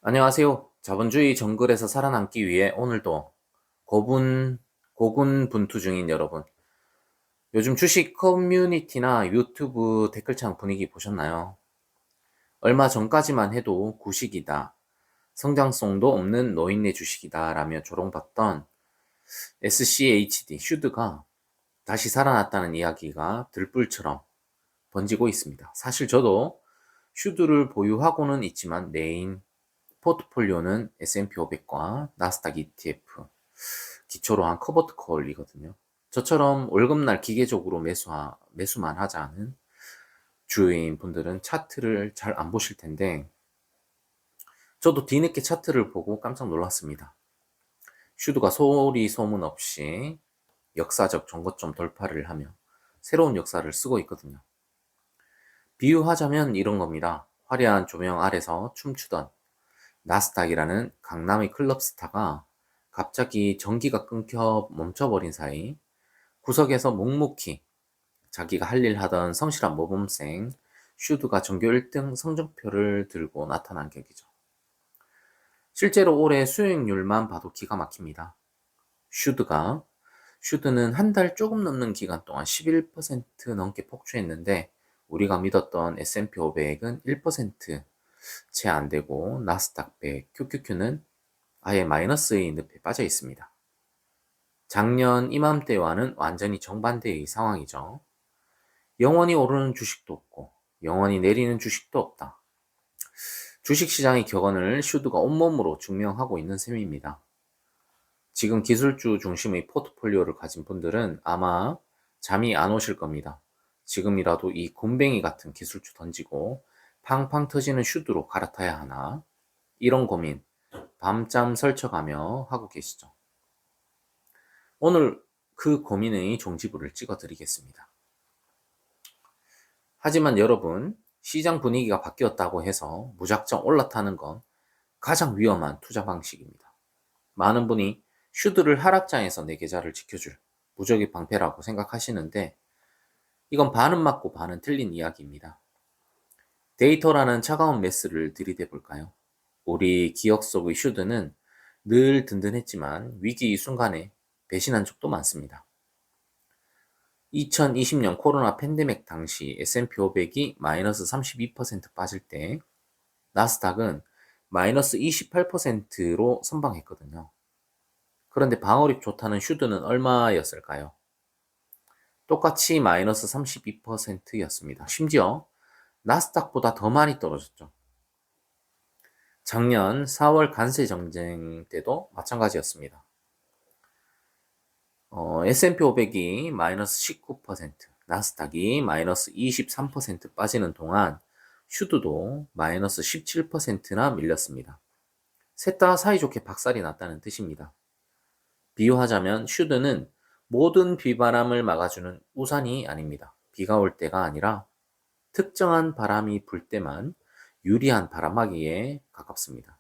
안녕하세요. 자본주의 정글에서 살아남기 위해 오늘도 고군분투 중인 여러분. 요즘 주식 커뮤니티나 유튜브 댓글창 분위기 보셨나요? 얼마 전까지만 해도 구식이다, 성장성도 없는 노인네 주식이다 라며 조롱받던 SCHD, 슈드가 다시 살아났다는 이야기가 들불처럼 번지고 있습니다. 사실 저도 슈드를 보유하고는 있지만 메인 포트폴리오는 S&P 500과 나스닥 ETF, 기초로 한 커버트 콜이거든요. 저처럼 월급날 기계적으로 매수만 하자는 주요인 분들은 차트를 잘 안 보실 텐데, 저도 뒤늦게 차트를 보고 깜짝 놀랐습니다. 슈드가 소리 소문 없이 역사적 정고점 돌파를 하며 새로운 역사를 쓰고 있거든요. 비유하자면 이런 겁니다. 화려한 조명 아래서 춤추던 나스닥이라는 강남의 클럽 스타가 갑자기 전기가 끊겨 멈춰버린 사이 구석에서 묵묵히 자기가 할 일 하던 성실한 모범생 슈드가 전교 1등 성적표를 들고 나타난 격이죠. 실제로 올해 수익률만 봐도 기가 막힙니다. 슈드가 슈드는 한 달 조금 넘는 기간 동안 11% 넘게 폭주했는데 우리가 믿었던 S&P 500은 1% 채 안 되고 나스닥 100, QQQ는 아예 마이너스의 늪에 빠져 있습니다. 작년 이맘때와는 완전히 정반대의 상황이죠. 영원히 오르는 주식도 없고 영원히 내리는 주식도 없다. 주식시장의 격언을 슈드가 온몸으로 증명하고 있는 셈입니다. 지금 기술주 중심의 포트폴리오를 가진 분들은 아마 잠이 안 오실 겁니다. 지금이라도 이 곰뱅이 같은 기술주 던지고 팡팡 터지는 슈드로 갈아타야 하나? 이런 고민 밤잠 설쳐가며 하고 계시죠. 오늘 그 고민의 종지부를 찍어 드리겠습니다. 하지만 여러분, 시장 분위기가 바뀌었다고 해서 무작정 올라타는 건 가장 위험한 투자 방식입니다. 많은 분이 슈드를 하락장에서 내 계좌를 지켜줄 무적의 방패라고 생각하시는데 이건 반은 맞고 반은 틀린 이야기입니다. 데이터라는 차가운 메스를 들이대 볼까요? 우리 기억 속의 슈드는 늘 든든했지만 위기 순간에 배신한 적도 많습니다. 2020년 코로나 팬데믹 당시 S&P 500이 마이너스 32% 빠질 때 나스닥은 마이너스 28%로 선방했거든요. 그런데 방어력 좋다는 슈드는 얼마였을까요? 똑같이 마이너스 32%였습니다. 심지어 나스닥보다 더 많이 떨어졌죠. 작년 4월 관세 정쟁 때도 마찬가지였습니다. S&P 500이 마이너스 19%, 나스닥이 마이너스 23% 빠지는 동안 슈드도 마이너스 17%나 밀렸습니다. 셋 다 사이좋게 박살이 났다는 뜻입니다. 비유하자면 슈드는 모든 비바람을 막아주는 우산이 아닙니다. 비가 올 때가 아니라 특정한 바람이 불 때만 유리한 바람막이에 가깝습니다.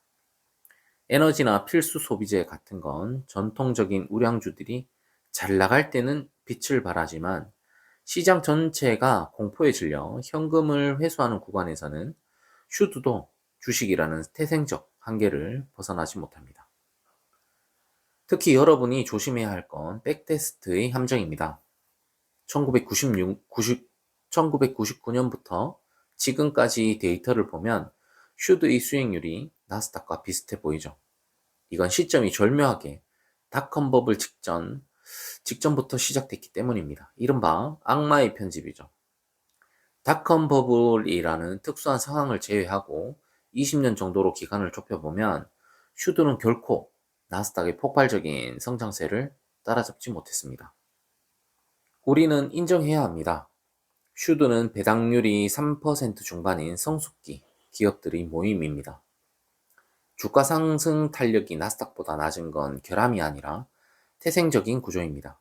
에너지나 필수 소비재 같은 건 전통적인 우량주들이 잘 나갈 때는 빛을 발하지만 시장 전체가 공포에 질려 현금을 회수하는 구간에서는 슈드도 주식이라는 태생적 한계를 벗어나지 못합니다. 특히 여러분이 조심해야 할 건 백테스트의 함정입니다. 1999년부터 지금까지 데이터를 보면 슈드의 수익률이 나스닥과 비슷해 보이죠. 이건 시점이 절묘하게 닷컴 버블 직전부터 시작됐기 때문입니다. 이른바 악마의 편집이죠. 닷컴 버블이라는 특수한 상황을 제외하고 20년 정도로 기간을 좁혀보면 슈드는 결코 나스닥의 폭발적인 성장세를 따라잡지 못했습니다. 우리는 인정해야 합니다. 슈드는 배당률이 3% 중반인 성숙기 기업들의 모임입니다. 주가 상승 탄력이 나스닥보다 낮은 건 결함이 아니라 태생적인 구조입니다.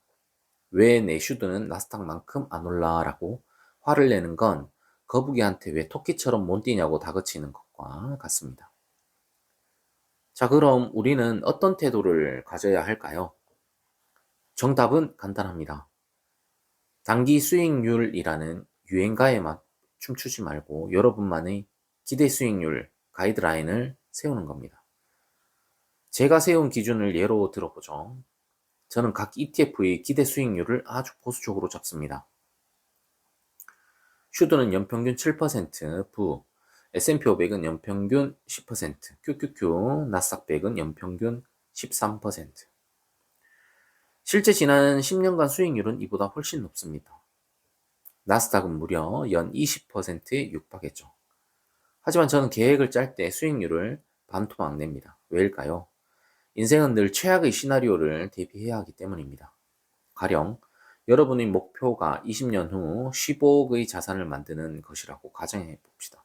왜 내 슈드는 나스닥만큼 안 올라라고 화를 내는 건 거북이한테 왜 토끼처럼 못 뛰냐고 다그치는 것과 같습니다. 자, 그럼 우리는 어떤 태도를 가져야 할까요? 정답은 간단합니다. 단기 수익률이라는 유행가에만 춤추지 말고 여러분만의 기대 수익률 가이드라인을 세우는 겁니다. 제가 세운 기준을 예로 들어보죠. 저는 각 ETF의 기대 수익률을 아주 보수적으로 잡습니다. 슈드는 연평균 7%, S&P 500은 연평균 10%, QQQ, 나스닥 100은 연평균 13%. 실제 지난 10년간 수익률은 이보다 훨씬 높습니다. 나스닥은 무려 연 20%에 육박했죠. 하지만 저는 계획을 짤 때 수익률을 반토막 냅니다. 왜일까요? 인생은 늘 최악의 시나리오를 대비해야 하기 때문입니다. 가령 여러분의 목표가 20년 후 15억의 자산을 만드는 것이라고 가정해 봅시다.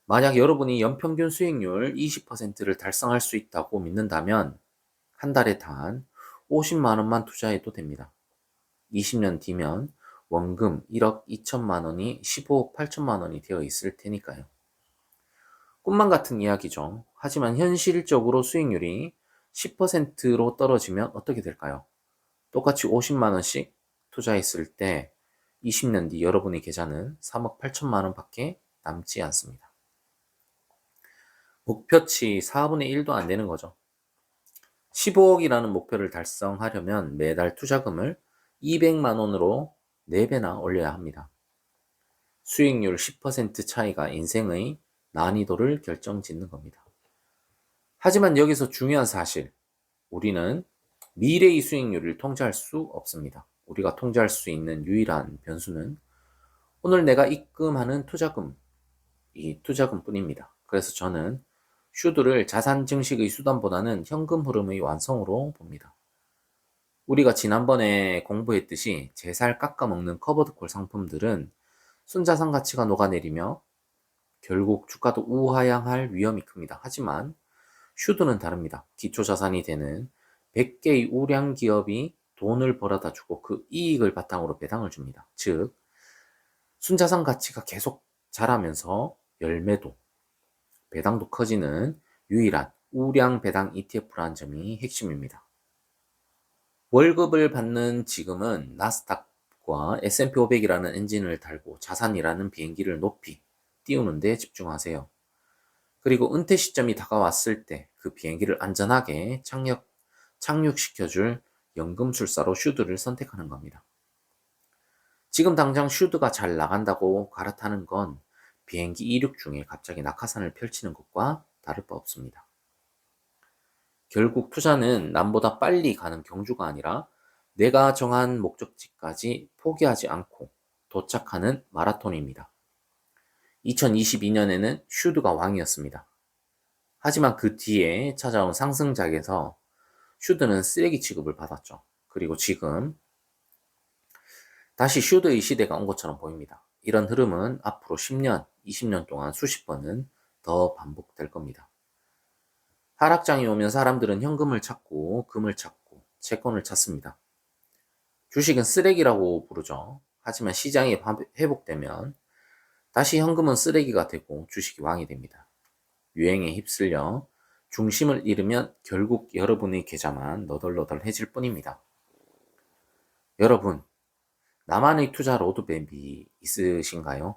만약 여러분이 연평균 수익률 20%를 달성할 수 있다고 믿는다면 한 달에 단 50만 원만 투자해도 됩니다. 20년 뒤면 원금 1억 2천만 원이 15억 8천만 원이 되어 있을 테니까요. 꿈만 같은 이야기죠. 하지만 현실적으로 수익률이 10%로 떨어지면 어떻게 될까요? 똑같이 50만 원씩 투자했을 때 20년 뒤 여러분의 계좌는 3억 8천만 원밖에 남지 않습니다. 목표치 4분의 1도 안 되는 거죠. 15억이라는 목표를 달성하려면 매달 투자금을 200만 원으로 4배나 올려야 합니다. 수익률 10% 차이가 인생의 난이도를 결정짓는 겁니다. 하지만 여기서 중요한 사실, 우리는 미래의 수익률을 통제할 수 없습니다. 우리가 통제할 수 있는 유일한 변수는 오늘 내가 입금하는 투자금, 이 투자금뿐입니다. 그래서 저는 슈드를 자산 증식의 수단보다는 현금 흐름의 완성으로 봅니다. 우리가 지난번에 공부했듯이 제 살 깎아먹는 커버드콜 상품들은 순자산 가치가 녹아내리며 결국 주가도 우하향할 위험이 큽니다. 하지만 슈드는 다릅니다. 기초자산이 되는 100개의 우량 기업이 돈을 벌어다 주고 그 이익을 바탕으로 배당을 줍니다. 즉, 순자산 가치가 계속 자라면서 열매도, 배당도 커지는 유일한 우량 배당 ETF라는 점이 핵심입니다. 월급을 받는 지금은 나스닥과 S&P 500이라는 엔진을 달고 자산이라는 비행기를 높이 띄우는 데 집중하세요. 그리고 은퇴 시점이 다가왔을 때 그 비행기를 안전하게 착륙시켜줄 연금술사로 슈드를 선택하는 겁니다. 지금 당장 슈드가 잘 나간다고 갈아타는 건 비행기 이륙 중에 갑자기 낙하산을 펼치는 것과 다를 바 없습니다. 결국 투자는 남보다 빨리 가는 경주가 아니라 내가 정한 목적지까지 포기하지 않고 도착하는 마라톤입니다. 2022년에는 슈드가 왕이었습니다. 하지만 그 뒤에 찾아온 상승작에서 슈드는 쓰레기 취급을 받았죠. 그리고 지금 다시 슈드의 시대가 온 것처럼 보입니다. 이런 흐름은 앞으로 10년, 20년 동안 수십 번은 더 반복될 겁니다. 하락장이 오면 사람들은 현금을 찾고 금을 찾고 채권을 찾습니다. 주식은 쓰레기라고 부르죠. 하지만 시장이 회복되면 다시 현금은 쓰레기가 되고 주식이 왕이 됩니다. 유행에 휩쓸려 중심을 잃으면 결국 여러분의 계좌만 너덜너덜해질 뿐입니다. 여러분, 나만의 투자 로드맵이 있으신가요?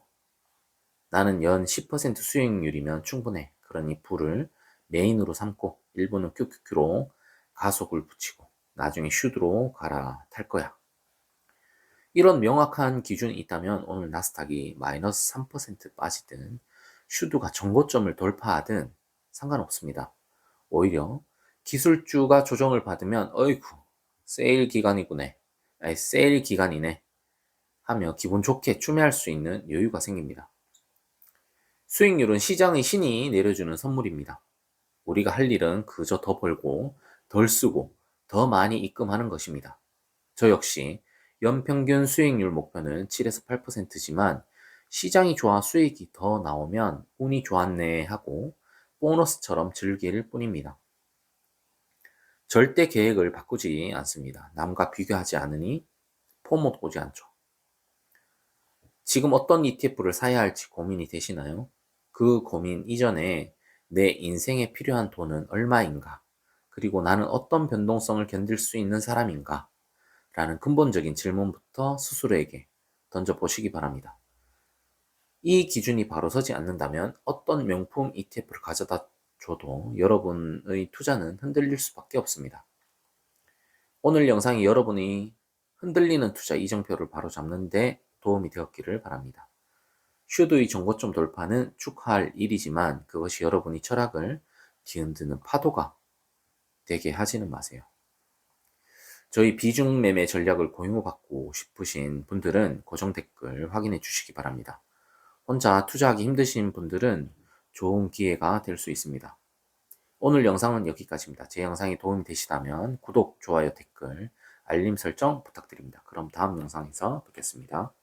나는 연 10% 수익률이면 충분해. 그러니 불을 메인으로 삼고 일부는 QQQ로 가속을 붙이고 나중에 슈드로 갈아탈 거야. 이런 명확한 기준이 있다면 오늘 나스닥이 마이너스 3% 빠지든 슈드가 정고점을 돌파하든 상관없습니다. 오히려 기술주가 조정을 받으면 어이구 세일 기간이구네, 세일 기간이네 하며 기분 좋게 추매할 수 있는 여유가 생깁니다. 수익률은 시장의 신이 내려주는 선물입니다. 우리가 할 일은 그저 더 벌고 덜 쓰고 더 많이 입금하는 것입니다. 저 역시 연평균 수익률 목표는 7에서 8%지만 시장이 좋아 수익이 더 나오면 운이 좋았네 하고 보너스처럼 즐길 뿐입니다. 절대 계획을 바꾸지 않습니다. 남과 비교하지 않으니 포모도 오지 않죠. 지금 어떤 ETF를 사야 할지 고민이 되시나요? 그 고민 이전에 내 인생에 필요한 돈은 얼마인가? 그리고 나는 어떤 변동성을 견딜 수 있는 사람인가? 라는 근본적인 질문부터 스스로에게 던져보시기 바랍니다. 이 기준이 바로 서지 않는다면 어떤 명품 ETF를 가져다 줘도 여러분의 투자는 흔들릴 수밖에 없습니다. 오늘 영상이 여러분이 흔들리는 투자 이정표를 바로잡는 데 도움이 되었기를 바랍니다. 슈드의 정고점 돌파는 축하할 일이지만 그것이 여러분이 철학을 뒤흔드는 파도가 되게 하지는 마세요. 저희 비중 매매 전략을 공유받고 싶으신 분들은 고정 댓글 확인해 주시기 바랍니다. 혼자 투자하기 힘드신 분들은 좋은 기회가 될 수 있습니다. 오늘 영상은 여기까지입니다. 제 영상이 도움이 되시다면 구독, 좋아요, 댓글, 알림 설정 부탁드립니다. 그럼 다음 영상에서 뵙겠습니다.